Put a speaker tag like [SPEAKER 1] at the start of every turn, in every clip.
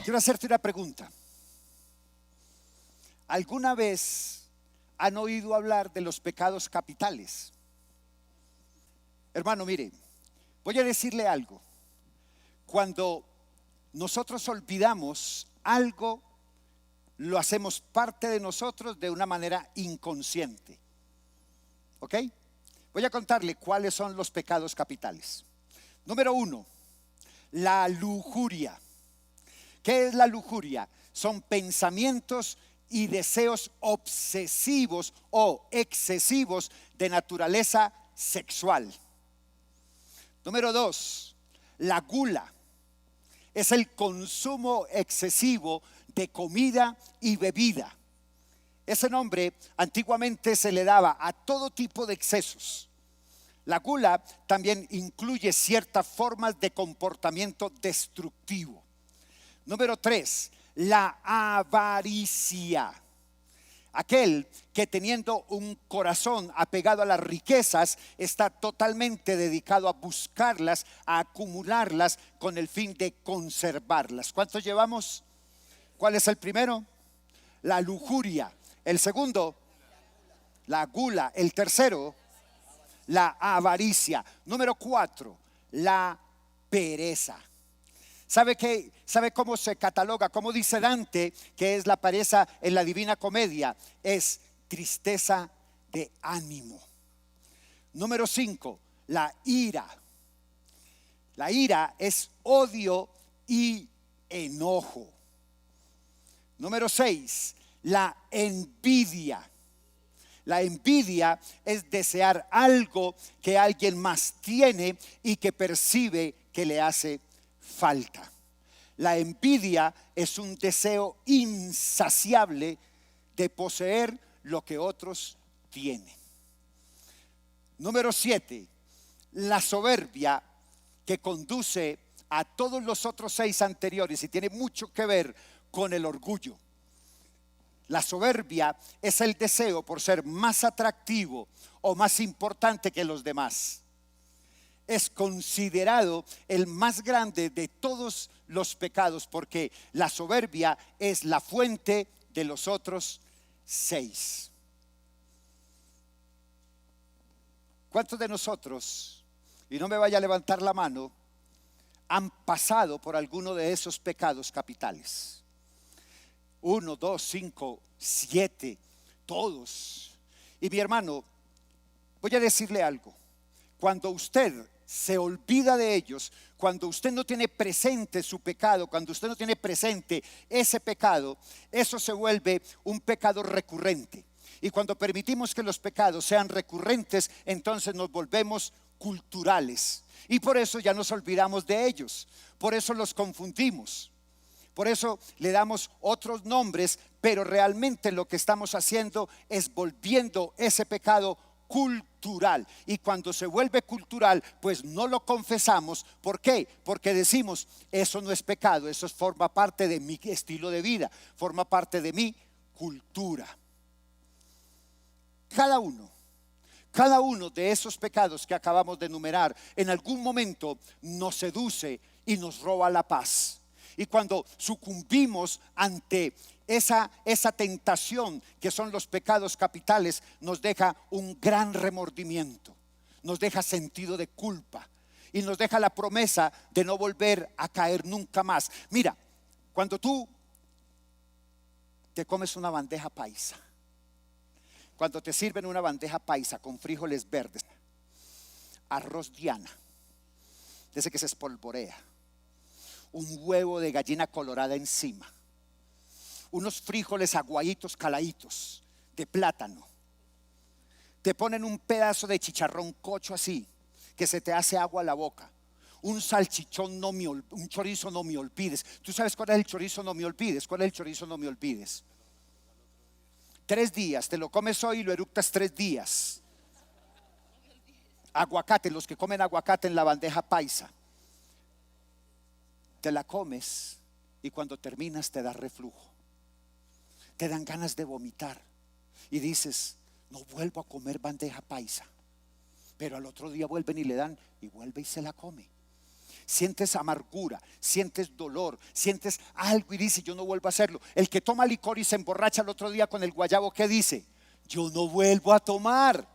[SPEAKER 1] Quiero hacerte una pregunta. ¿Alguna vez han oído hablar de los pecados capitales? Hermano, mire, voy a decirle algo. Cuando nosotros olvidamos algo, lo hacemos parte de nosotros de una manera inconsciente. ¿Ok? Voy a contarle cuáles son los pecados capitales. Número 1, la lujuria. ¿Qué es la lujuria? Son pensamientos y deseos obsesivos o excesivos de naturaleza sexual. Número 2, la gula. Es el consumo excesivo de comida y bebida. Ese nombre antiguamente se le daba a todo tipo de excesos. La gula también incluye ciertas formas de comportamiento destructivo. Número 3, la avaricia. Aquel que teniendo un corazón apegado a las riquezas está totalmente dedicado a buscarlas, a acumularlas con el fin de conservarlas. ¿Cuántos llevamos? ¿Cuál es el primero? La lujuria. El segundo, la gula. El tercero, la avaricia. Número 4, la pereza. ¿Sabe cómo se cataloga? ¿Cómo dice Dante que es la pereza en la Divina Comedia? Es tristeza de ánimo. Número 5, la ira. La ira es odio y enojo. Número 6, la envidia. La envidia es desear algo que alguien más tiene y que percibe que le hace falta. La envidia es un deseo insaciable de poseer lo que otros tienen. Número 7, la soberbia, que conduce a todos los otros 6 anteriores y tiene mucho que ver con el orgullo. La soberbia es el deseo por ser más atractivo o más importante que los demás. Es considerado el más grande de todos los pecados porque la soberbia es la fuente de los otros 6. ¿Cuántos de nosotros, y no me vaya a levantar la mano, han pasado por alguno de esos pecados capitales? 1, 2, 5, 7, todos. Y mi hermano, voy a decirle algo. Cuando usted se olvida de ellos, cuando usted no tiene presente su pecado, cuando usted no tiene presente ese pecado, eso se vuelve un pecado recurrente. Y cuando permitimos que los pecados sean recurrentes, entonces nos volvemos culturales. Y por eso ya nos olvidamos de ellos. Por eso los confundimos. Por eso le damos otros nombres, pero realmente lo que estamos haciendo es volviendo ese pecado cultural. Y cuando se vuelve cultural, pues no lo confesamos. ¿Por qué? Porque decimos, eso no es pecado, eso forma parte de mi estilo de vida, forma parte de mi cultura. Cada uno de esos pecados que acabamos de enumerar en algún momento nos seduce y nos roba la paz. Y cuando sucumbimos ante esa tentación que son los pecados capitales, nos deja un gran remordimiento, nos deja sentido de culpa y nos deja la promesa de no volver a caer nunca más. Mira, cuando tú te comes una bandeja paisa, cuando te sirven una bandeja paisa con frijoles verdes, arroz Diana, de ese que se espolvorea, un huevo de gallina colorada encima, unos frijoles aguaditos caladitos de plátano, te ponen un pedazo de chicharrón cocho así que se te hace agua a la boca, un salchichón un chorizo no me olvides. ¿Tú sabes cuál es el chorizo no me olvides? ¿Cuál es el chorizo no me olvides? 3 días, te lo comes hoy y lo eructas 3 días. Aguacate, los que comen aguacate en la bandeja paisa, te la comes y cuando terminas te da reflujo, te dan ganas de vomitar y dices, no vuelvo a comer bandeja paisa. Pero al otro día vuelven y le dan y vuelve y se la come. sientes amargura, sientes dolor, sientes algo y dices, yo no vuelvo a hacerlo. El que toma licor y se emborracha el otro día con el guayabo, ¿qué dice? Yo no vuelvo a tomar.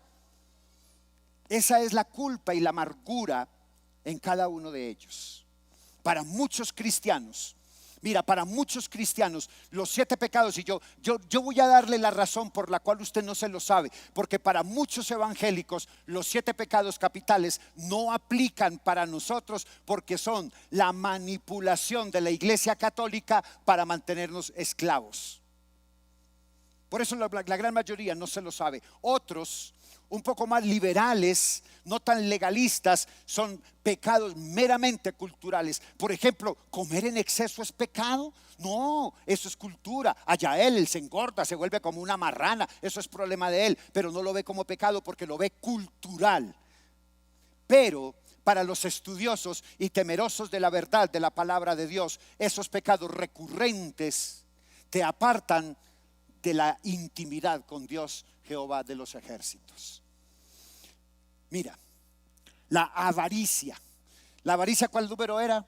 [SPEAKER 1] Esa es la culpa y la amargura en cada uno de ellos. Para muchos cristianos, mira, para muchos cristianos, los 7 pecados, y yo voy a darle la razón por la cual usted no se lo sabe, porque para muchos evangélicos los 7 pecados capitales no aplican para nosotros, porque son la manipulación de la Iglesia Católica para mantenernos esclavos. Por eso la gran mayoría no se lo sabe. Otros, un poco más liberales, no tan legalistas, son pecados meramente culturales. Por ejemplo, ¿comer en exceso es pecado? No, eso es cultura. Allá él se engorda, se vuelve como una marrana, eso es problema de él, pero no lo ve como pecado porque lo ve cultural. Pero para los estudiosos y temerosos de la verdad de la palabra de Dios, esos pecados recurrentes te apartan de la intimidad con Dios, Jehová de los ejércitos. Mira, la avaricia. ¿La avaricia cuál número era?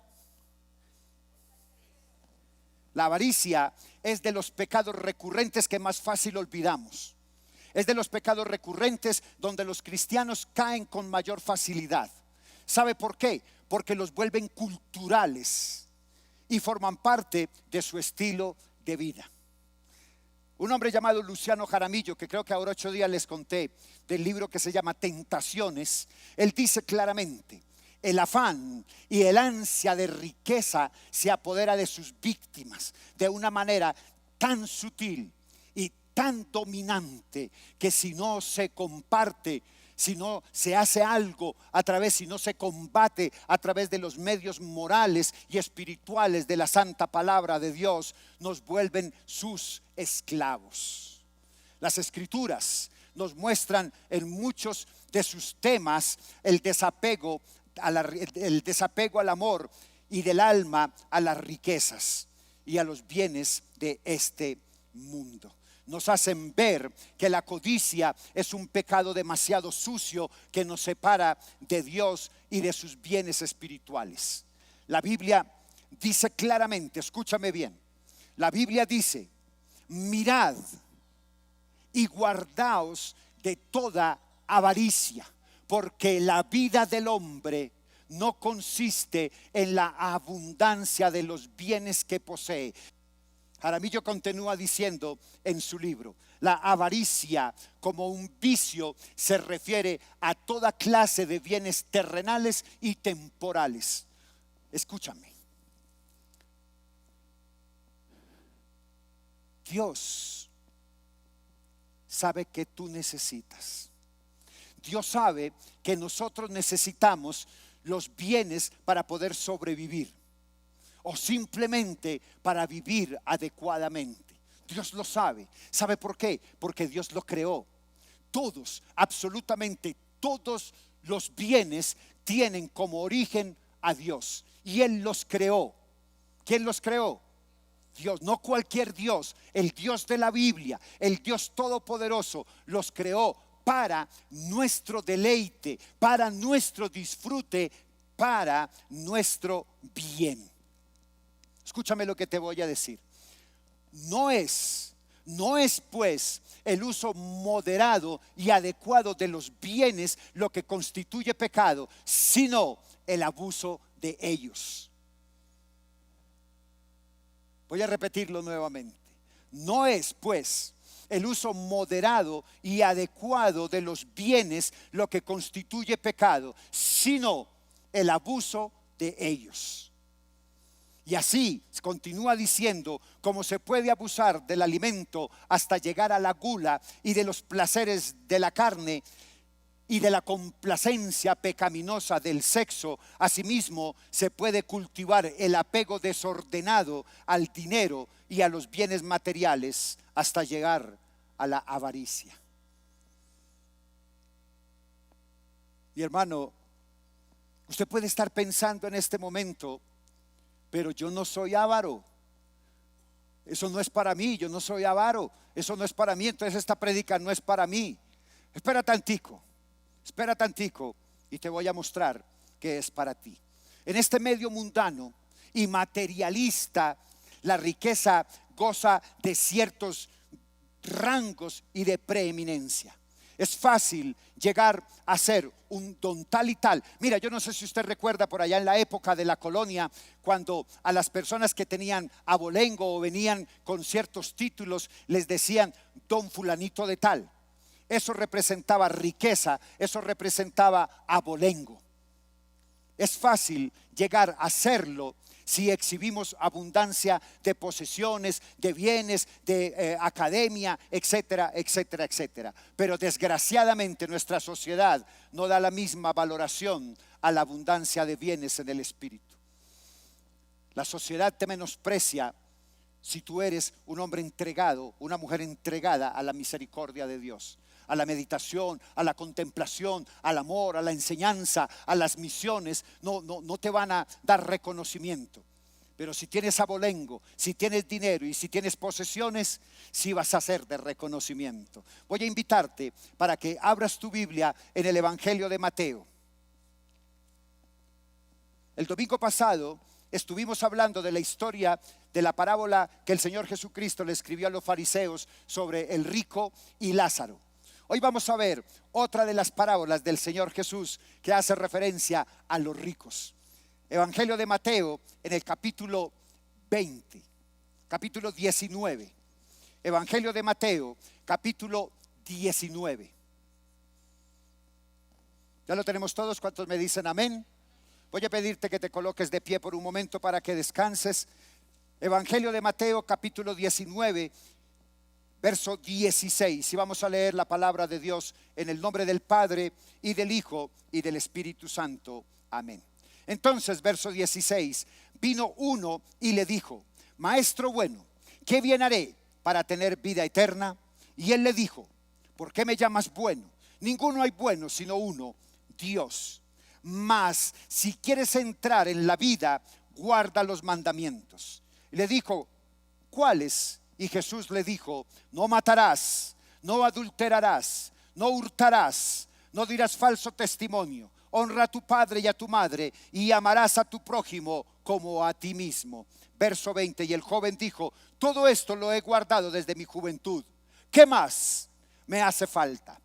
[SPEAKER 1] La avaricia es de los pecados recurrentes que más fácil olvidamos. Es de los pecados recurrentes donde los cristianos caen con mayor facilidad. ¿Sabe por qué? Porque los vuelven culturales y forman parte de su estilo de vida. Un hombre llamado Luciano Jaramillo, que creo que ahora 8 días les conté, del libro que se llama Tentaciones, él dice claramente: el afán y el ansia de riqueza se apodera de sus víctimas de una manera tan sutil y tan dominante que si no se comparte, si no se hace algo a través, si no se combate a través de los medios morales y espirituales de la santa palabra de Dios, nos vuelven sus esclavos. Las escrituras nos muestran en muchos de sus temas el desapego al amor y del alma a las riquezas y a los bienes de este mundo. Nos hacen ver que la codicia es un pecado demasiado sucio que nos separa de Dios y de sus bienes espirituales. La Biblia dice claramente, escúchame bien, la Biblia dice: mirad y guardaos de toda avaricia, porque la vida del hombre no consiste en la abundancia de los bienes que posee. Jaramillo continúa diciendo en su libro: la avaricia como un vicio se refiere a toda clase de bienes terrenales y temporales. Escúchame. Dios sabe que tú necesitas. Dios sabe que nosotros necesitamos los bienes para poder sobrevivir, o simplemente para vivir adecuadamente. Dios lo sabe. ¿Sabe por qué? Porque Dios lo creó. Todos, absolutamente todos los bienes tienen como origen a Dios, y Él los creó. ¿Quién los creó? Dios, no cualquier Dios, el Dios de la Biblia, el Dios todopoderoso, los creó para nuestro deleite, para nuestro disfrute, para nuestro bien. Escúchame lo que te voy a decir. No es pues el uso moderado y adecuado de los bienes lo que constituye pecado, sino el abuso de ellos. Voy a repetirlo nuevamente. No es pues el uso moderado y adecuado de los bienes lo que constituye pecado, sino el abuso de ellos. Y así continúa diciendo: cómo se puede abusar del alimento hasta llegar a la gula y de los placeres de la carne y de la complacencia pecaminosa del sexo, asimismo se puede cultivar el apego desordenado al dinero y a los bienes materiales hasta llegar a la avaricia. Mi hermano, usted puede estar pensando en este momento: pero yo no soy avaro, eso no es para mí, yo no soy avaro, eso no es para mí, entonces esta prédica no es para mí. Espera tantico y te voy a mostrar que es para ti. En este medio mundano y materialista, la riqueza goza de ciertos rangos y de preeminencia. Es fácil llegar a ser un don tal y tal. Mira, yo no sé si usted recuerda por allá en la época de la colonia, cuando a las personas que tenían abolengo o venían con ciertos títulos, les decían don fulanito de tal. Eso representaba riqueza, eso representaba abolengo. Es fácil llegar a serlo si exhibimos abundancia de posesiones, de bienes, de academia, etcétera, etcétera, etcétera. Pero desgraciadamente nuestra sociedad no da la misma valoración a la abundancia de bienes en el espíritu. La sociedad te menosprecia si tú eres un hombre entregado, una mujer entregada a la misericordia de Dios, a la meditación, a la contemplación, al amor, a la enseñanza, a las misiones. No te van a dar reconocimiento. Pero si tienes abolengo, si tienes dinero y si tienes posesiones, sí vas a ser de reconocimiento. Voy a invitarte para que abras tu Biblia en el Evangelio de Mateo. El domingo pasado estuvimos hablando de la historia de la parábola que el Señor Jesucristo le escribió a los fariseos sobre el rico y Lázaro. Hoy vamos a ver otra de las parábolas del Señor Jesús que hace referencia a los ricos. Evangelio de Mateo en el capítulo 20, capítulo 19. Evangelio de Mateo, capítulo 19. ¿Ya lo tenemos todos? ¿Cuántos me dicen amén? Voy a pedirte que te coloques de pie por un momento para que descanses. Evangelio de Mateo, capítulo 19, verso 16. Y vamos a leer la palabra de Dios en el nombre del Padre y del Hijo y del Espíritu Santo. Amén. Entonces, verso 16, vino uno y le dijo: Maestro bueno, ¿qué bien haré para tener vida eterna? Y él le dijo: ¿por qué me llamas bueno? Ninguno hay bueno sino uno, Dios. Mas si quieres entrar en la vida, guarda los mandamientos. Y le dijo: ¿cuáles? Y Jesús le dijo: no matarás, no adulterarás, no hurtarás, no dirás falso testimonio, honra a tu padre y a tu madre, y amarás a tu prójimo como a ti mismo. Verso 20, y el joven dijo: todo esto lo he guardado desde mi juventud, ¿qué más me hace falta?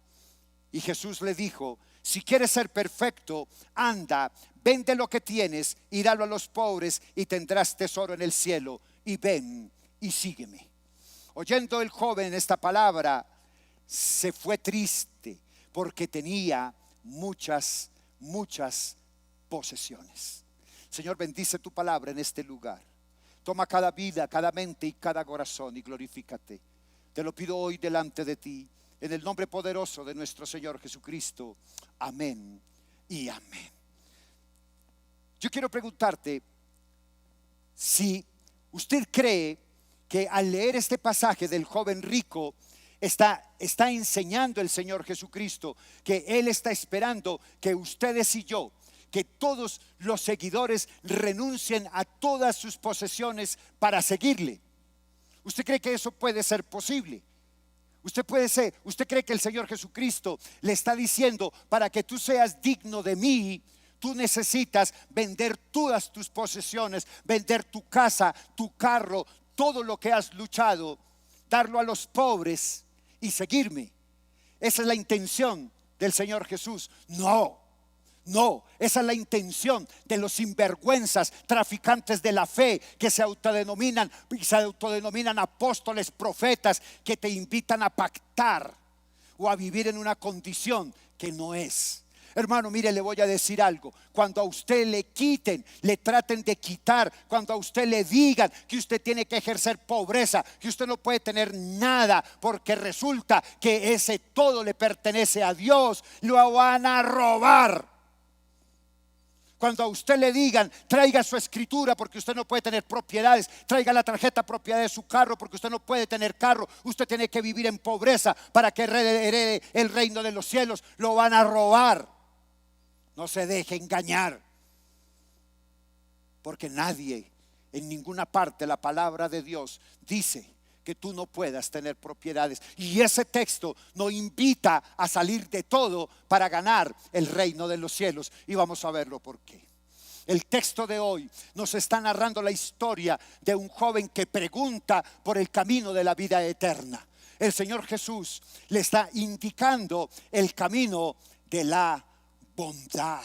[SPEAKER 1] Y Jesús le dijo: si quieres ser perfecto, anda, vende lo que tienes y dalo a los pobres y tendrás tesoro en el cielo, y ven y sígueme. Oyendo el joven esta palabra, se fue triste porque tenía muchas posesiones. Señor, bendice tu palabra en este lugar. Toma cada vida, cada mente y cada corazón y glorifícate. Te lo pido hoy delante de ti, en el nombre poderoso de nuestro Señor Jesucristo. Amén y amén. Yo quiero preguntarte si usted cree que al leer este pasaje del joven rico está enseñando el Señor Jesucristo que Él está esperando que ustedes y yo, que todos los seguidores renuncien a todas sus posesiones para seguirle. ¿Usted cree que eso puede ser posible? ¿Usted cree que el Señor Jesucristo le está diciendo: para que tú seas digno de mí, tú necesitas vender todas tus posesiones, vender tu casa, tu carro, todo lo que has luchado, darlo a los pobres y seguirme? Esa es la intención del Señor Jesús. No, esa es la intención de los sinvergüenzas, traficantes de la fe, que se autodenominan apóstoles, profetas, que te invitan a pactar o a vivir en una condición que no es. Hermano, mire, le voy a decir algo. Cuando a usted le quiten, le traten de quitar, cuando a usted le digan que usted tiene que ejercer pobreza, que usted no puede tener nada, porque resulta que ese todo le pertenece a Dios, lo van a robar. Cuando a usted le digan: traiga su escritura porque usted no puede tener propiedades, traiga la tarjeta propiedad de su carro porque usted no puede tener carro, usted tiene que vivir en pobreza para que herede el reino de los cielos, lo van a robar. No se deje engañar, porque nadie, en ninguna parte, la palabra de Dios dice que tú no puedas tener propiedades. Y ese texto nos invita a salir de todo para ganar el reino de los cielos. Y vamos a verlo por qué. El texto de hoy nos está narrando la historia de un joven que pregunta por el camino de la vida eterna. El Señor Jesús le está indicando el camino de la bondad.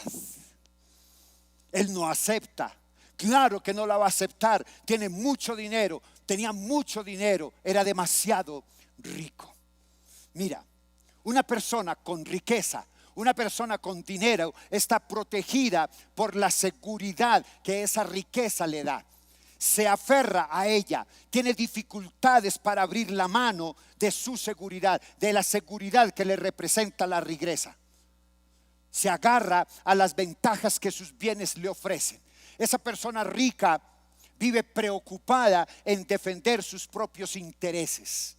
[SPEAKER 1] Él no acepta. Claro que no la va a aceptar. Tiene mucho dinero, tenía mucho dinero, era demasiado rico. Mira, una persona con riqueza, una persona con dinero está protegida por la seguridad que esa riqueza le da. Se aferra a ella, tiene dificultades para abrir la mano de su seguridad, de la seguridad que le representa la riqueza. Se agarra a las ventajas que sus bienes le ofrecen. Esa persona rica vive preocupada en defender sus propios intereses.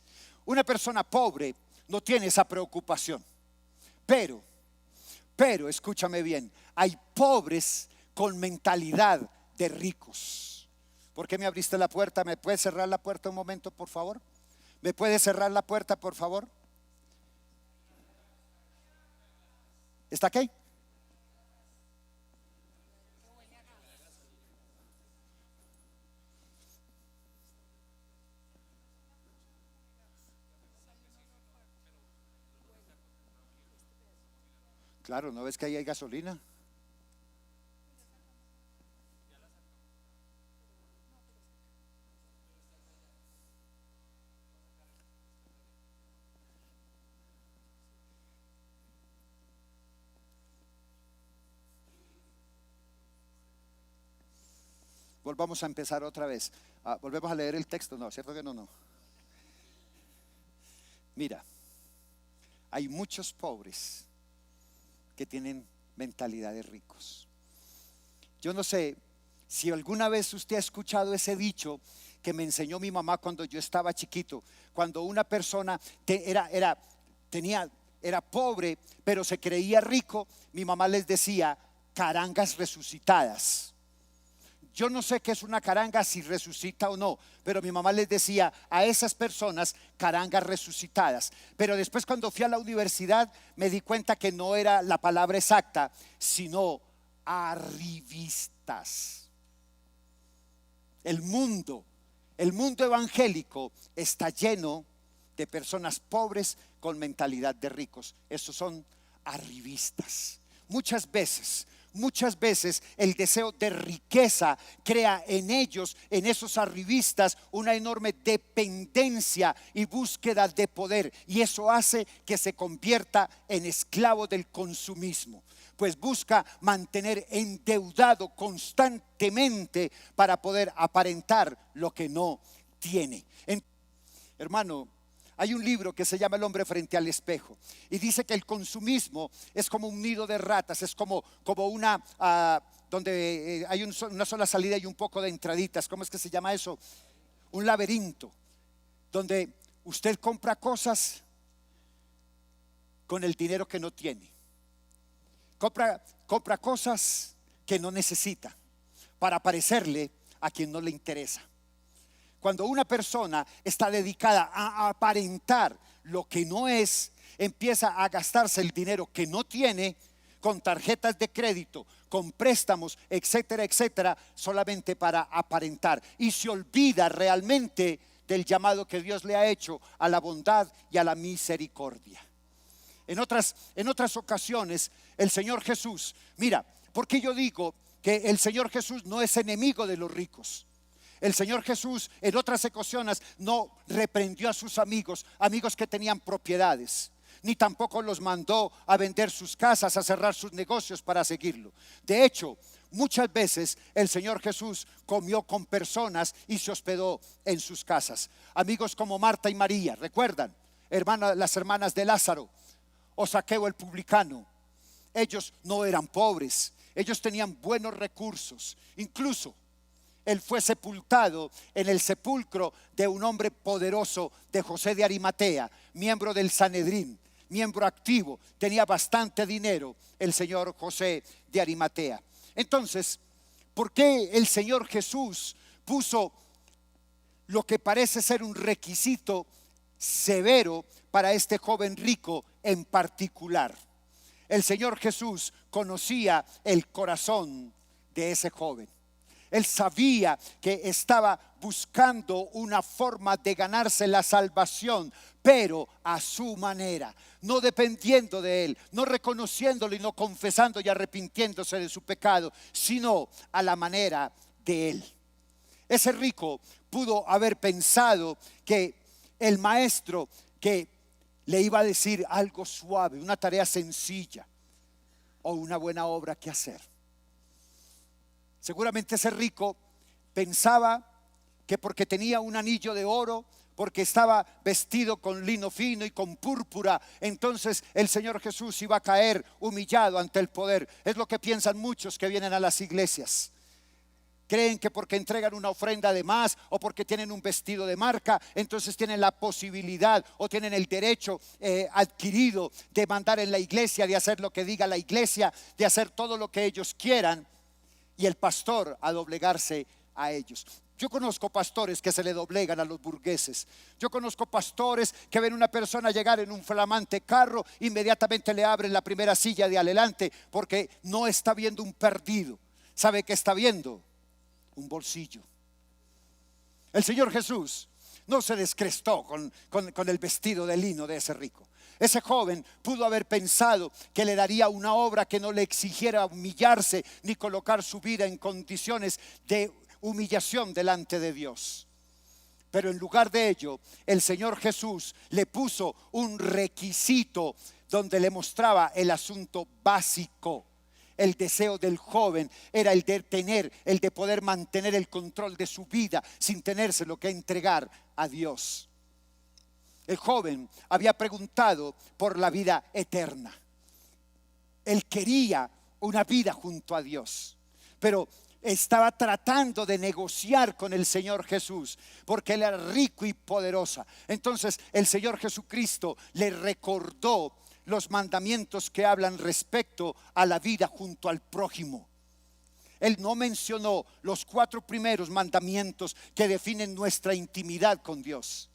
[SPEAKER 1] Una persona pobre no tiene esa preocupación. Pero escúchame bien, hay pobres con mentalidad de ricos. ¿Por qué me abriste la puerta? ¿Me puedes cerrar la puerta un momento, por favor? ¿Me puedes cerrar la puerta, por favor? ¿Está aquí? Claro, ¿no ves que ahí hay gasolina? Volvamos a empezar otra vez. Volvemos a leer el texto. No, ¿cierto que no? No. Mira, hay muchos pobres que tienen mentalidad de ricos. Yo no sé si alguna vez usted ha escuchado ese dicho que me enseñó mi mamá cuando yo estaba chiquito. Cuando una persona era pobre, pero se creía rico, mi mamá les decía carangas resucitadas. Yo no sé qué es una caranga, si resucita o no, pero mi mamá les decía a esas personas carangas resucitadas. Pero después, cuando fui a la universidad, me di cuenta que no era la palabra exacta, sino arribistas. El mundo evangélico está lleno de personas pobres con mentalidad de ricos. Esos son arribistas. Muchas veces el deseo de riqueza crea en ellos, en esos arribistas, una enorme dependencia y búsqueda de poder, y eso hace que se convierta en esclavo del consumismo, pues busca mantener endeudado constantemente para poder aparentar lo que no tiene. Hermano, hay un libro que se llama El hombre frente al espejo, y dice que el consumismo es como un nido de ratas, es como una donde hay una sola salida y un poco de entraditas. ¿Cómo es que se llama eso? Un laberinto, donde usted compra cosas con el dinero que no tiene. Compra cosas que no necesita para parecerle a quien no le interesa. Cuando una persona está dedicada a aparentar lo que no es, empieza a gastarse el dinero que no tiene con tarjetas de crédito, con préstamos, etcétera, etcétera, solamente para aparentar, y se olvida realmente del llamado que Dios le ha hecho a la bondad y a la misericordia. En otras ocasiones, el Señor Jesús, mira, porque yo digo que el Señor Jesús no es enemigo de los ricos. El Señor Jesús en otras ocasiones no reprendió a sus amigos que tenían propiedades, ni tampoco los mandó a vender sus casas, a cerrar sus negocios para seguirlo. De hecho, muchas veces el Señor Jesús comió con personas y se hospedó en sus casas. Amigos como Marta y María, ¿recuerdan? Las hermanas de Lázaro, o Zaqueo el publicano. Ellos no eran pobres, ellos tenían buenos recursos. Incluso él fue sepultado en el sepulcro de un hombre poderoso, de José de Arimatea, miembro del Sanedrín, miembro activo, tenía bastante dinero el señor José de Arimatea. Entonces, ¿por qué el Señor Jesús puso lo que parece ser un requisito severo para este joven rico en particular? El Señor Jesús conocía el corazón de ese joven. Él sabía que estaba buscando una forma de ganarse la salvación, pero a su manera, no dependiendo de él, no reconociéndolo y no confesando y arrepintiéndose de su pecado, sino a la manera de él. Ese rico pudo haber pensado que el maestro que le iba a decir algo suave, una tarea sencilla o una buena obra que hacer. Seguramente ese rico pensaba que porque tenía un anillo de oro, porque estaba vestido con lino fino y con púrpura, entonces el Señor Jesús iba a caer humillado ante el poder. Es lo que piensan muchos que vienen a las iglesias. Creen que porque entregan una ofrenda de más o porque tienen un vestido de marca, entonces tienen la posibilidad o tienen el derecho adquirido de mandar en la iglesia, de hacer lo que diga la iglesia, de hacer todo lo que ellos quieran, y el pastor a doblegarse a ellos. Yo conozco pastores que se le doblegan a los burgueses. Yo conozco pastores que ven una persona llegar en un flamante carro, inmediatamente le abren la primera silla de adelante, porque no está viendo un perdido. ¿Sabe qué está viendo? Un bolsillo. El Señor Jesús no se descrestó con el vestido de lino de ese rico. Ese joven pudo haber pensado que le daría una obra que no le exigiera humillarse ni colocar su vida en condiciones de humillación delante de Dios. Pero en lugar de ello, el Señor Jesús le puso un requisito donde le mostraba el asunto básico. El deseo del joven era el de poder mantener el control de su vida sin tenérselo que entregar a Dios. El joven había preguntado por la vida eterna. Él quería una vida junto a Dios, pero estaba tratando de negociar con el Señor Jesús, porque Él era rico y poderosa. Entonces el Señor Jesucristo le recordó los mandamientos que hablan respecto a la vida junto al prójimo. Él no mencionó los 4 primeros mandamientos que definen nuestra intimidad con Dios.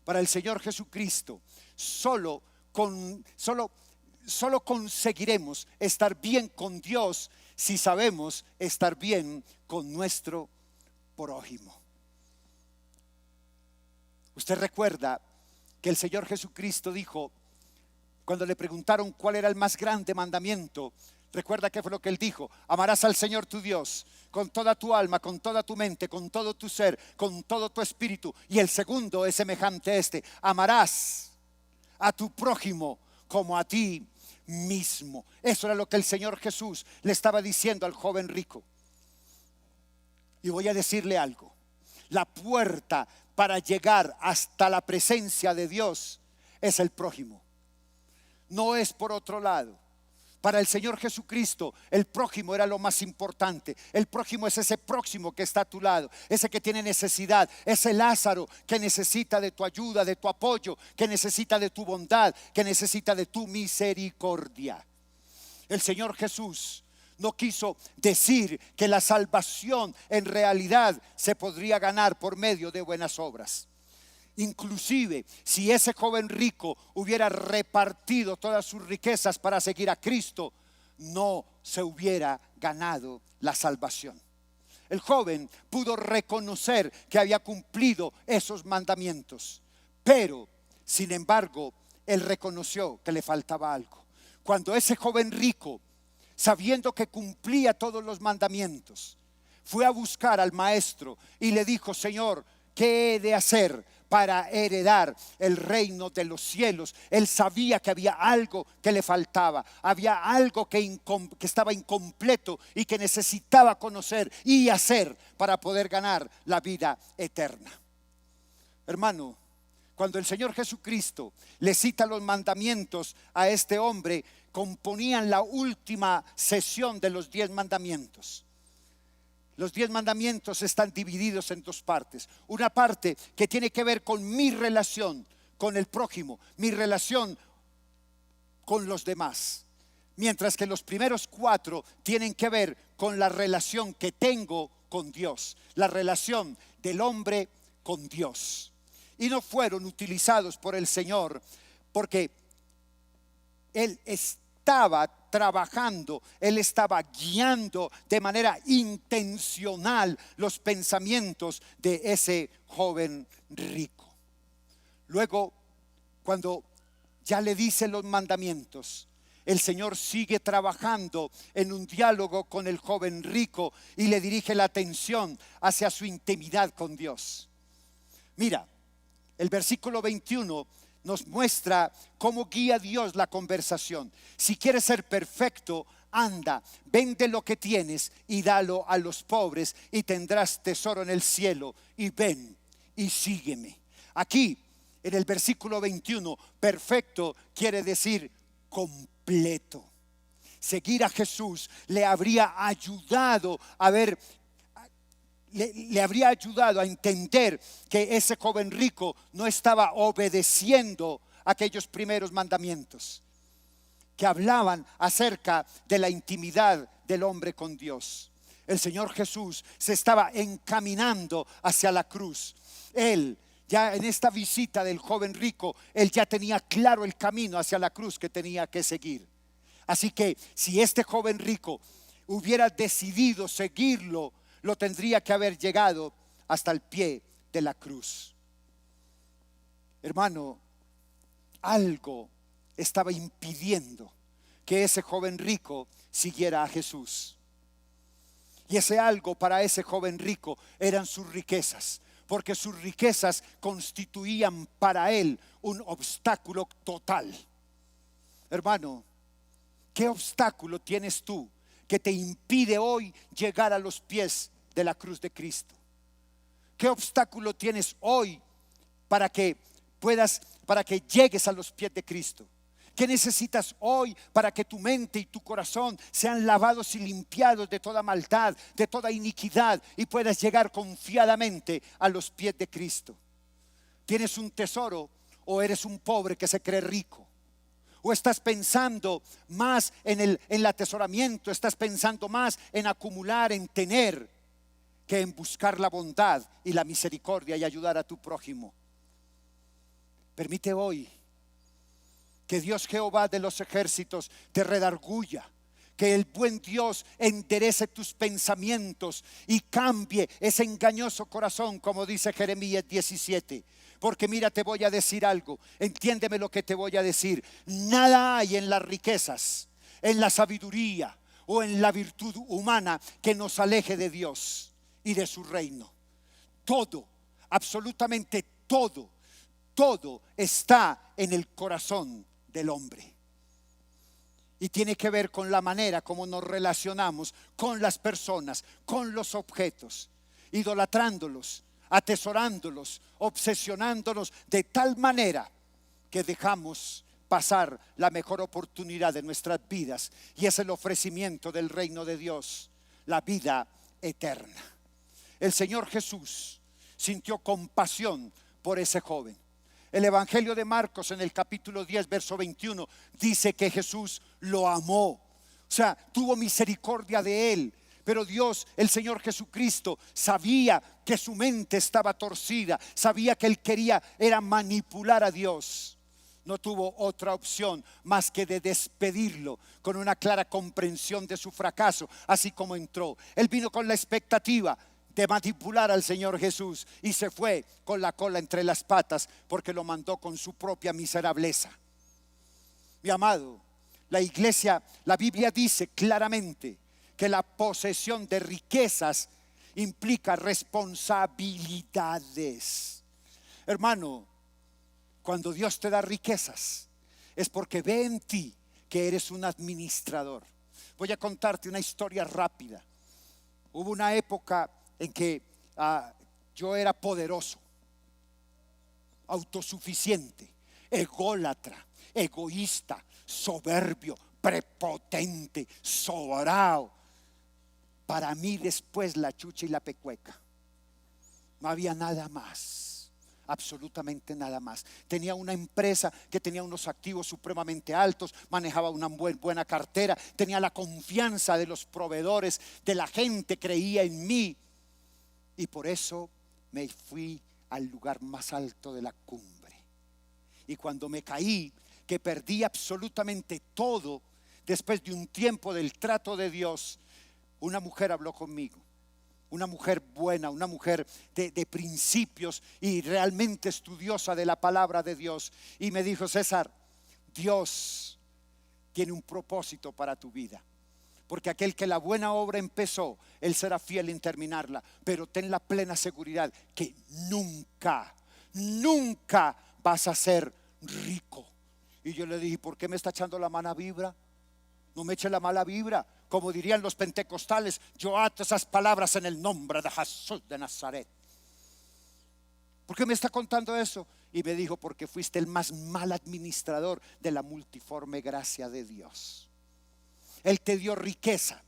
[SPEAKER 1] Para el Señor Jesucristo, solo conseguiremos estar bien con Dios si sabemos estar bien con nuestro prójimo. Usted recuerda que el Señor Jesucristo dijo, cuando le preguntaron cuál era el más grande mandamiento, recuerda qué fue lo que Él dijo: amarás al Señor tu Dios con toda tu alma, con toda tu mente, con todo tu ser, con todo tu espíritu. Y el segundo es semejante a este: amarás a tu prójimo como a ti mismo. Eso era lo que el Señor Jesús le estaba diciendo al joven rico. Y voy a decirle algo: la puerta para llegar hasta la presencia de Dios es el prójimo, no es por otro lado. Para el Señor Jesucristo, el prójimo era lo más importante. El prójimo es ese próximo que está a tu lado, ese que tiene necesidad, ese Lázaro que necesita de tu ayuda, de tu apoyo, que necesita de tu bondad, que necesita de tu misericordia. El Señor Jesús no quiso decir que la salvación en realidad se podría ganar por medio de buenas obras. Inclusive si ese joven rico hubiera repartido todas sus riquezas para seguir a Cristo, no se hubiera ganado la salvación. El joven pudo reconocer que había cumplido esos mandamientos, pero sin embargo él reconoció que le faltaba algo. Cuando ese joven rico, sabiendo que cumplía todos los mandamientos, fue a buscar al maestro y le dijo: Señor, ¿qué he de hacer para heredar el reino de los cielos? Él sabía que había algo que le faltaba, había algo que estaba incompleto y que necesitaba conocer y hacer para poder ganar la vida eterna. Hermano, cuando el Señor Jesucristo le cita los mandamientos a este hombre, componían la última sesión de los 10 mandamientos. Los 10 mandamientos están divididos en 2 partes. Una parte que tiene que ver con mi relación con el prójimo, mi relación con los demás. Mientras que los primeros 4 tienen que ver con la relación que tengo con Dios, la relación del hombre con Dios. Y no fueron utilizados por el Señor porque Él estaba trabajando, Él estaba guiando de manera intencional los pensamientos de ese joven rico. Luego, cuando ya le dice los mandamientos, el Señor sigue trabajando en un diálogo con el joven rico y le dirige la atención hacia su intimidad con Dios. Mira, el versículo 21 nos muestra cómo guía Dios la conversación. Si quieres ser perfecto, anda, vende lo que tienes y dalo a los pobres y tendrás tesoro en el cielo. Y ven y sígueme. Aquí, en el versículo 21, perfecto quiere decir completo. Seguir a Jesús le habría ayudado a ver, le habría ayudado a entender que ese joven rico no estaba obedeciendo aquellos primeros mandamientos que hablaban acerca de la intimidad del hombre con Dios. El Señor Jesús se estaba encaminando hacia la cruz. Él, ya en esta visita del joven rico, él ya tenía claro el camino hacia la cruz que tenía que seguir. Así que si este joven rico hubiera decidido seguirlo, lo tendría que haber llegado hasta el pie de la cruz. Hermano, algo estaba impidiendo que ese joven rico siguiera a Jesús. Y ese algo para ese joven rico eran sus riquezas, porque sus riquezas constituían para él un obstáculo total. Hermano, ¿qué obstáculo tienes tú que te impide hoy llegar a los pies de la cruz de Cristo? ¿Qué obstáculo tienes hoy para que llegues a los pies de Cristo? ¿Qué necesitas hoy para que tu mente y tu corazón sean lavados y limpiados de toda maldad, de toda iniquidad, y puedas llegar confiadamente a los pies de Cristo? ¿Tienes un tesoro o eres un pobre que se cree rico? ¿O estás pensando más en el atesoramiento? ¿Estás pensando más en acumular, en tener, que en buscar la bondad y la misericordia y ayudar a tu prójimo? Permite hoy que Dios Jehová de los ejércitos te redarguya, que el buen Dios enderece tus pensamientos y cambie ese engañoso corazón, como dice Jeremías 17. Porque mira, te voy a decir algo, entiéndeme lo que te voy a decir. Nada hay en las riquezas, en la sabiduría o en la virtud humana que nos aleje de Dios y de su reino. Todo, absolutamente todo está en el corazón del hombre. Y tiene que ver con la manera como nos relacionamos con las personas, con los objetos, idolatrándolos, atesorándolos, obsesionándonos de tal manera que dejamos pasar la mejor oportunidad de nuestras vidas, y es el ofrecimiento del reino de Dios, la vida eterna. El Señor Jesús sintió compasión por ese joven. El Evangelio de Marcos, en el capítulo 10, verso 21, dice que Jesús lo amó. O sea, tuvo misericordia de él. Pero Dios, el Señor Jesucristo, sabía que su mente estaba torcida, sabía que él quería era manipular a Dios. No tuvo otra opción más que de despedirlo con una clara comprensión de su fracaso, así como entró. Él vino con la expectativa de manipular al Señor Jesús y se fue con la cola entre las patas, porque lo mandó con su propia miserableza. Mi amado, la iglesia, la Biblia dice claramente que la posesión de riquezas implica responsabilidades. Hermano, cuando Dios te da riquezas es porque ve en ti que eres un administrador. Voy a contarte una historia rápida. Hubo una época en que yo era poderoso, autosuficiente, ególatra, egoísta, soberbio, prepotente, sobrado. Para mí después la chucha y la pecueca. No había nada más, absolutamente nada más. Tenía una empresa que tenía unos activos supremamente altos, manejaba una buena cartera, tenía la confianza de los proveedores, de la gente, creía en mí. Y por eso me fui al lugar más alto de la cumbre. Y cuando me caí, que perdí absolutamente todo, después de un tiempo del trato de Dios, una mujer habló conmigo. Una mujer buena, una mujer de principios y realmente estudiosa de la palabra de Dios. Y me dijo: César, Dios tiene un propósito para tu vida. Porque aquel que la buena obra empezó, Él será fiel en terminarla. Pero ten la plena seguridad que nunca vas a ser rico. Y yo le dije: ¿por qué me está echando la mala vibra? No me eche la mala vibra. Como dirían los pentecostales, yo ato esas palabras en el nombre de Jesús de Nazaret. ¿Por qué me está contando eso? Y me dijo: porque fuiste el más mal administrador de la multiforme gracia de Dios. Él te dio riqueza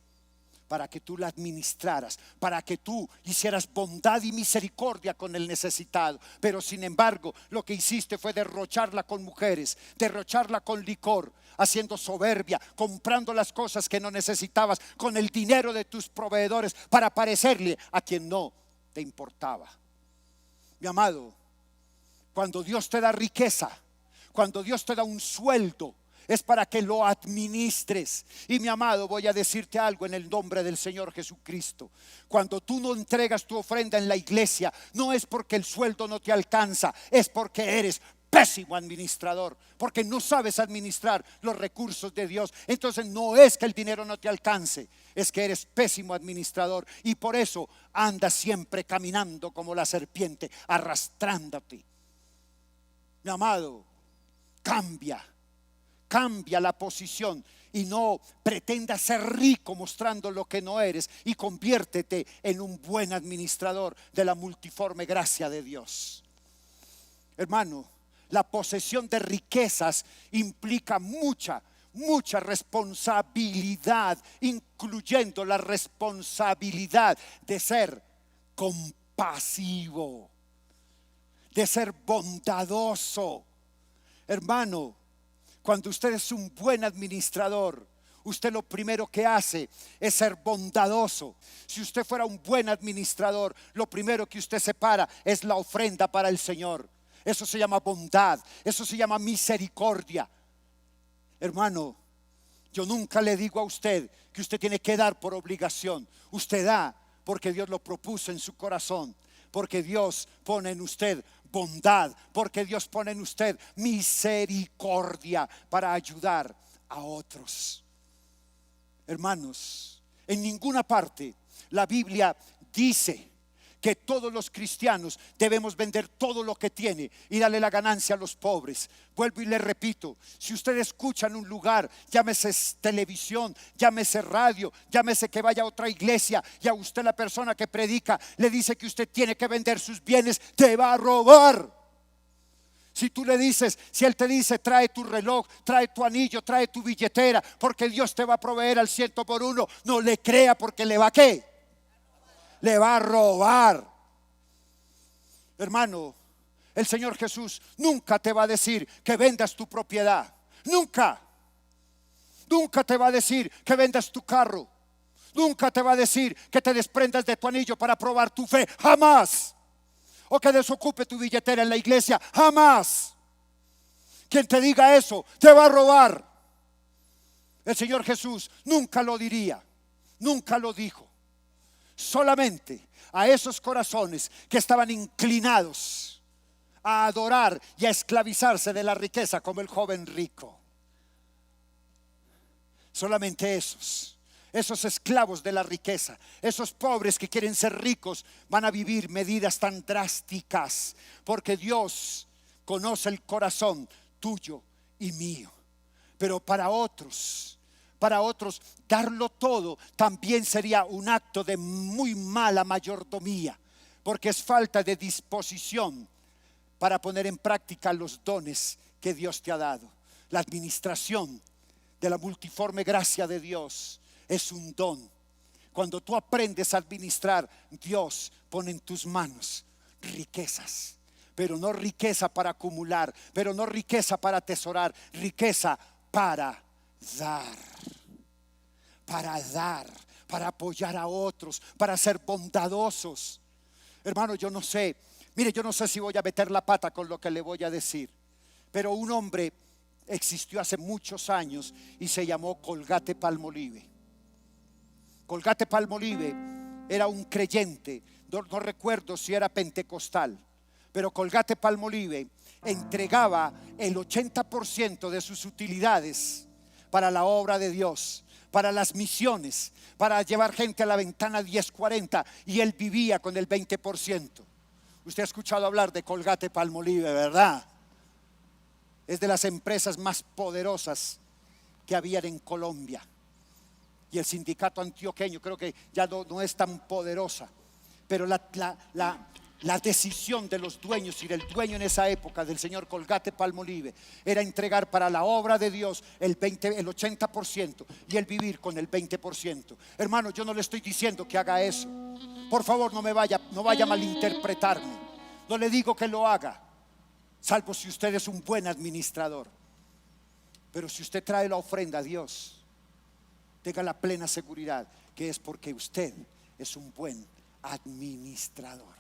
[SPEAKER 1] para que tú la administraras, para que tú hicieras bondad y misericordia con el necesitado. Pero sin embargo, lo que hiciste fue derrocharla con mujeres, derrocharla con licor, haciendo soberbia, comprando las cosas que no necesitabas con el dinero de tus proveedores para parecerle a quien no te importaba. Mi amado, cuando Dios te da riqueza, cuando Dios te da un sueldo, es para que lo administres. Y mi amado, voy a decirte algo en el nombre del Señor Jesucristo. Cuando tú no entregas tu ofrenda en la iglesia, no es porque el sueldo no te alcanza, es porque eres pésimo administrador, porque no sabes administrar los recursos de Dios. Entonces no es que el dinero no te alcance, es que eres pésimo administrador. Y por eso andas siempre caminando como la serpiente, arrastrándote. Mi amado, cambia la posición y no pretendas ser rico mostrando lo que no eres, y conviértete en un buen administrador de la multiforme gracia de Dios. Hermano, la posesión de riquezas implica mucha responsabilidad, incluyendo la responsabilidad de ser compasivo, de ser bondadoso. Hermano, cuando usted es un buen administrador, usted lo primero que hace es ser bondadoso. Si usted fuera un buen administrador, lo primero que usted separa es la ofrenda para el Señor. Eso se llama bondad, eso se llama misericordia. Hermano, yo nunca le digo a usted que usted tiene que dar por obligación. Usted da porque Dios lo propuso en su corazón, porque Dios pone en usted bondad, porque Dios pone en usted misericordia para ayudar a otros. Hermanos, en ninguna parte la Biblia dice que todos los cristianos debemos vender todo lo que tiene y darle la ganancia a los pobres. Vuelvo y le repito: si usted escucha en un lugar, llámese televisión, llámese radio, llámese que vaya a otra iglesia, y a usted, la persona que predica, le dice que usted tiene que vender sus bienes, te va a robar. Si tú le dices, si él te dice: trae tu reloj, trae tu anillo, trae tu billetera, porque Dios te va a proveer al 100 por uno, no le crea, porque le va a ¿qué? Le va a robar. Hermano, el Señor Jesús nunca te va a decir que vendas tu propiedad. Nunca te va a decir que vendas tu carro. Nunca te va a decir que te desprendas de tu anillo para probar tu fe. Jamás. O que desocupe tu billetera en la iglesia. Jamás. Quien te diga eso te va a robar. El Señor Jesús nunca lo diría, nunca lo dijo. Solamente a esos corazones que estaban inclinados a adorar y a esclavizarse de la riqueza, como el joven rico. Solamente esos esclavos de la riqueza, esos pobres que quieren ser ricos, van a vivir medidas tan drásticas, porque Dios conoce el corazón tuyo y mío. Pero para otros darlo todo también sería un acto de muy mala mayordomía, porque es falta de disposición para poner en práctica los dones que Dios te ha dado. La administración de la multiforme gracia de Dios es un don. Cuando tú aprendes a administrar, Dios pone en tus manos riquezas, pero no riqueza para acumular, pero no riqueza para atesorar, riqueza para dar, para apoyar a otros, para ser bondadosos. Hermano, yo no sé si voy a meter la pata con lo que le voy a decir, pero un hombre existió hace muchos años y se llamó Colgate-Palmolive. Colgate-Palmolive era un creyente, no recuerdo si era pentecostal, pero Colgate-Palmolive entregaba el 80% de sus utilidades para la obra de Dios, para las misiones, para llevar gente a la ventana 1040, y él vivía con el 20%. Usted ha escuchado hablar de Colgate-Palmolive, ¿verdad? Es de las empresas más poderosas que había en Colombia. Y el sindicato antioqueño creo que ya no es tan poderosa, pero la decisión de los dueños y del dueño en esa época, del señor Colgate-Palmolive, era entregar para la obra de Dios el 80% y el vivir con el 20%. Hermano, yo no le estoy diciendo que haga eso. Por favor, no vaya a malinterpretarme. No le digo que lo haga, salvo si usted es un buen administrador. Pero si usted trae la ofrenda a Dios, tenga la plena seguridad que es porque usted es un buen administrador.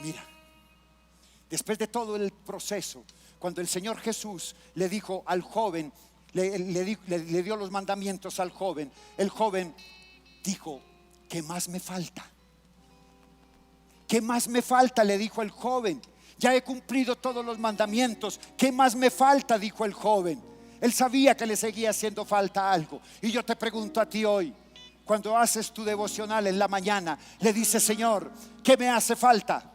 [SPEAKER 1] Mira, después de todo el proceso, cuando el Señor Jesús le dijo al joven, le dio los mandamientos al joven, el joven dijo: ¿qué más me falta? ¿Qué más me falta?, le dijo el joven. Ya he cumplido todos los mandamientos, ¿qué más me falta?, dijo el joven. Él sabía que le seguía haciendo falta algo. Y yo te pregunto a ti hoy, cuando haces tu devocional en la mañana, le dices: Señor, ¿qué me hace falta?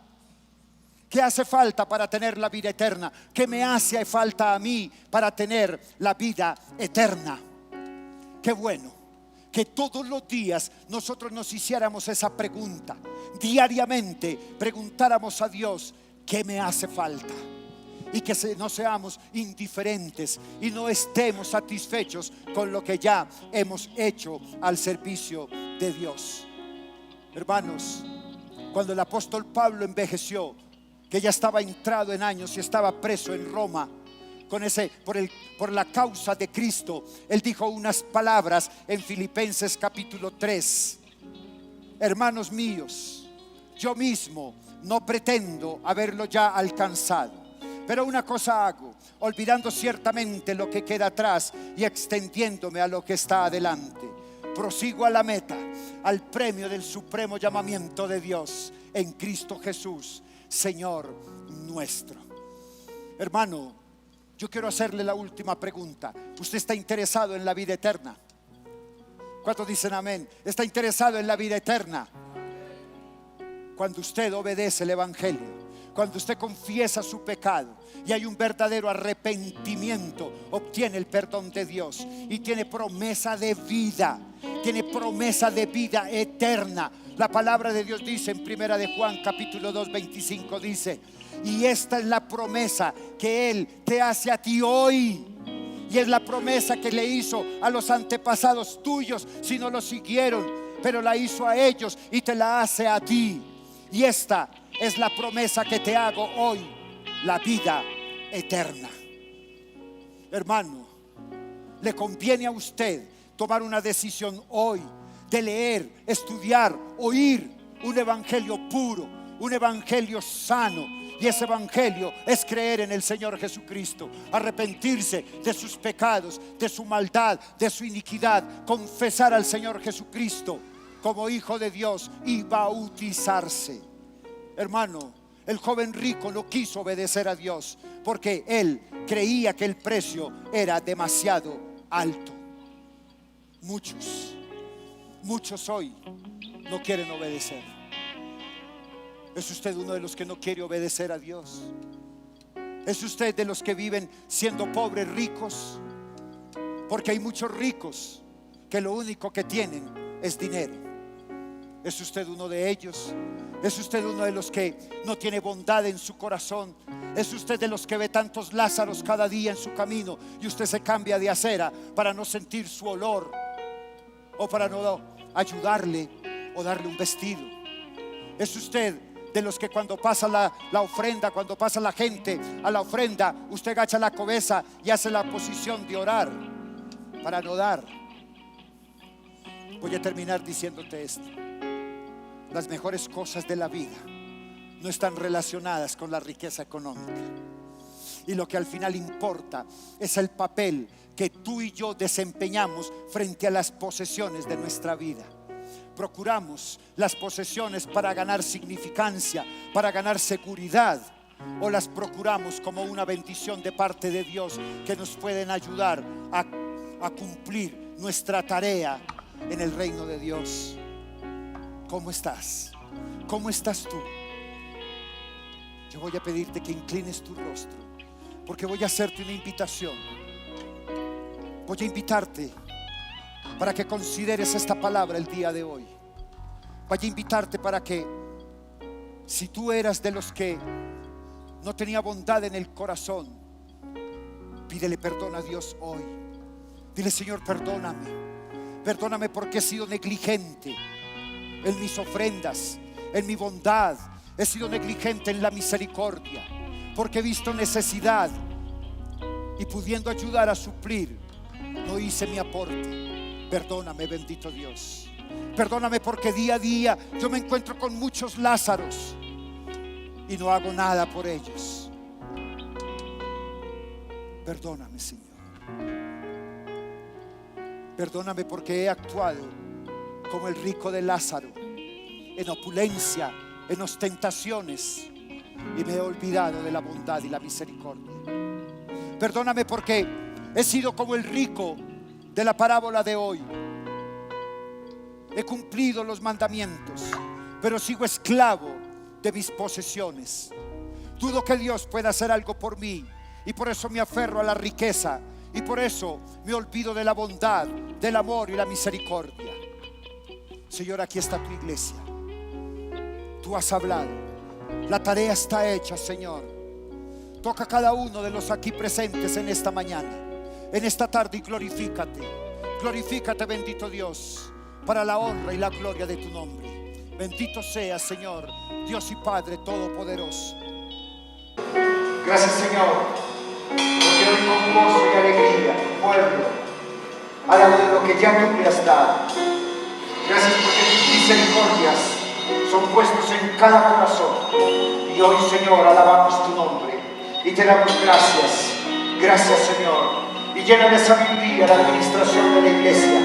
[SPEAKER 1] ¿Qué hace falta para tener la vida eterna? ¿Qué me hace falta a mí para tener la vida eterna? Qué bueno que todos los días nosotros nos hiciéramos esa pregunta. Diariamente preguntáramos a Dios: ¿qué me hace falta? Y que no seamos indiferentes y no estemos satisfechos con lo que ya hemos hecho al servicio de Dios. Hermanos, cuando el apóstol Pablo envejeció, que ya estaba entrado en años y estaba preso en Roma, por la causa de Cristo, él dijo unas palabras en Filipenses capítulo 3: hermanos míos, yo mismo no pretendo haberlo ya alcanzado, pero una cosa hago, olvidando ciertamente lo que queda atrás y extendiéndome a lo que está adelante, prosigo a la meta, al premio del supremo llamamiento de Dios en Cristo Jesús, Señor nuestro. Hermano, yo quiero hacerle la última pregunta. ¿Usted está interesado en la vida eterna? ¿Cuántos dicen amén? ¿Está interesado en la vida eterna? Cuando usted obedece el evangelio, cuando usted confiesa su pecado y hay un verdadero arrepentimiento, obtiene el perdón de Dios y tiene promesa de vida, tiene promesa de vida eterna. La palabra de Dios dice en primera de Juan capítulo 2 25, dice: y esta es la promesa que Él te hace a ti hoy, y es la promesa que le hizo a los antepasados tuyos si no lo siguieron, pero la hizo a ellos y te la hace a ti. Y esta es la promesa que te hago hoy: la vida eterna. Hermano, le conviene a usted tomar una decisión hoy de leer, estudiar, oír un evangelio puro, un evangelio sano. Y ese evangelio es creer en el Señor Jesucristo, arrepentirse de sus pecados, de su maldad, de su iniquidad, confesar al Señor Jesucristo como Hijo de Dios y bautizarse. Hermano, el joven rico no quiso obedecer a Dios porque él creía que el precio era demasiado alto. Muchos hoy no quieren obedecer. ¿Es usted uno de los que no quiere obedecer a Dios? ¿Es usted de los que viven siendo pobres ricos? Porque hay muchos ricos que lo único que tienen es dinero. ¿Es usted uno de ellos? ¿Es usted uno de los que no tiene bondad en su corazón? ¿Es usted de los que ve tantos Lázaros cada día en su camino y usted se cambia de acera para no sentir su olor, o para no ayudarle o darle un vestido? ¿Es usted de los que cuando pasa la ofrenda, cuando pasa la gente a la ofrenda, usted agacha la cabeza y hace la posición de orar para no dar? Voy a terminar diciéndote esto: las mejores cosas de la vida no están relacionadas con la riqueza económica. Y lo que al final importa es el papel que tú y yo desempeñamos frente a las posesiones de nuestra vida. Procuramos las posesiones para ganar significancia, para ganar seguridad, o las procuramos como una bendición de parte de Dios que nos pueden ayudar a cumplir nuestra tarea en el reino de Dios. ¿Cómo estás? ¿Cómo estás tú? Yo voy a pedirte que inclines tu rostro, porque voy a hacerte una invitación. Voy a invitarte para que consideres esta palabra el día de hoy. Voy a invitarte para que, si tú eras de los que no tenía bondad en el corazón, pídele perdón a Dios hoy. Dile: Señor, perdóname. Perdóname porque he sido negligente en mis ofrendas, en mi bondad. He sido negligente en la misericordia, porque he visto necesidad y pudiendo ayudar a suplir, no hice mi aporte. Perdóname, bendito Dios. Perdóname porque día a día yo me encuentro con muchos Lázaros y no hago nada por ellos. Perdóname, Señor. Perdóname porque he actuado como el rico de Lázaro, en opulencia, en ostentaciones, y me he olvidado de la bondad y la misericordia. Perdóname porque he sido como el rico de la parábola de hoy. He cumplido los mandamientos, pero sigo esclavo de mis posesiones. Dudo que Dios pueda hacer algo por mí, y por eso me aferro a la riqueza, y por eso me olvido de la bondad, del amor y la misericordia. Señor, aquí está tu iglesia. Tú has hablado, la tarea está hecha, Señor. Toca a cada uno de los aquí presentes en esta mañana, en esta tarde, y glorifícate. Glorifícate, bendito Dios, para la honra y la gloria de tu nombre. Bendito seas, Señor, Dios y Padre Todopoderoso. Gracias, Señor, porque hoy con gozo y alegría tu pueblo ha dado de lo que ya tú le has dado. Gracias porque tus misericordias son puestos en cada corazón, y hoy, Señor, alabamos tu nombre y te damos gracias. Gracias, Señor, y llena de sabiduría la administración de la iglesia,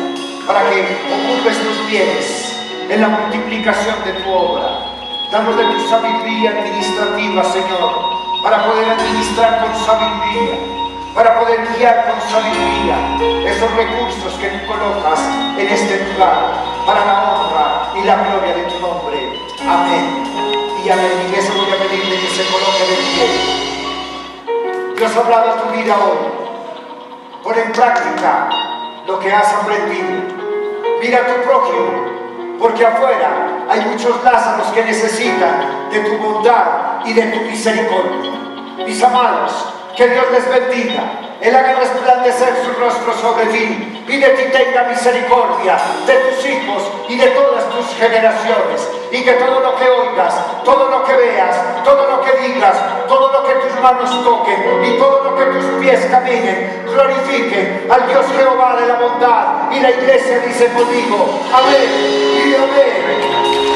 [SPEAKER 1] para que ocupes tus bienes en la multiplicación de tu obra. Danos de tu sabiduría administrativa, Señor, para poder administrar con sabiduría, para poder guiar con sabiduría esos recursos que tú colocas en este lugar, para la honra y la gloria de tu nombre. Amén y amén. Iglesia, voy a pedirle que se coloque de pie. Dios ha hablado a tu vida hoy. Pon en práctica lo que has aprendido. Mira a tu prójimo, porque afuera hay muchos Lázaros que necesitan de tu bondad y de tu misericordia. Mis amados, que Dios les bendiga. Él haga resplandecer su rostro sobre ti y de ti tenga misericordia, de tus hijos y de todas tus generaciones. Y que todo lo que oigas, todo lo que veas, todo lo que digas, todo lo que tus manos toquen y todo lo que tus pies caminen, glorifiquen al Dios Jehová de la bondad. Y la iglesia dice conmigo: amén y amén.